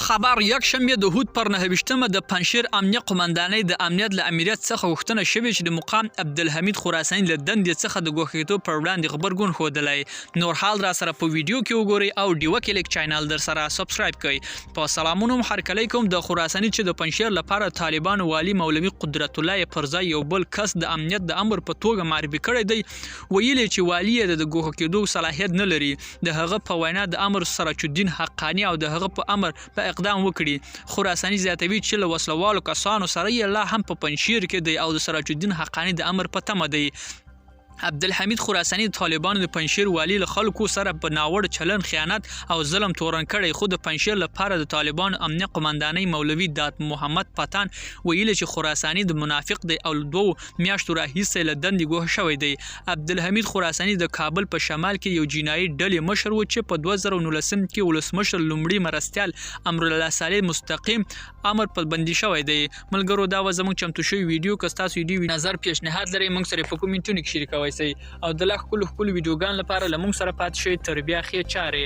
خبر یکشنبه د هود پر 9 د پنجشیر امنیه قومندانۍ د امنیت له امریت څخه غوښتنه شوې چې د مقام عبدالحمید خراساني له دندې څخه د ګوښېدو پر وړاندې غبرګون ښودلی. نور حال را سره په ویډیو کې وګورئ او ډیوه کلیک چینل در سره سبسکرایب کړئ. په سلامونو هرکلی کوم. د خراساني چې د پنجشیر لپاره طالبانو والی مولوي قدرت الله پرځای یو بل کس د امنیت د امر په توګه معرفي کړی دی، ویلي چې والی د ګوښه کېدو صلاحیت نه لري. د هغه په وینا د امر سراج الدین حقانی او د هغه په امر په اقدام وکړي. خراساني زیاتوي چې له وسلوالو کسانو سره یې لا هم په پنجشیر کې دی او د سراج الدین حقانی د امر په تمه دی. عبدالحمید خراساني د طالبانو د پنجشیر والی له خلکو سره په ناوړه چلن، خیانت او ظلم تورن کړی، خو د پنجشیر لپاره د طالبانو امنیه قومندانۍ مولوي دات محمد پتان ویلي چې خراساني د منافق دی او 2 میاشتو راهیسې له دندې ګوښه شوی دی. عبدالحمید خراساني د کابل په شمال کې یو جنایي ډلې مشر و چې په 2019 کې ولسمشر لومړي مرستیال امرالله صالح مستقیم امر په بندي شوی دی. ملګرو، دا و زموږ چمتو شوی ویډیو. که ستاسو ویډیو نظر پیشنهاد لرئ موږ سره په کومنټونو کې شریکوئ او د لا ښکلو ویډیوګانو لپاره له موږ سره پاتې شئ. تر بیا ښې چارې.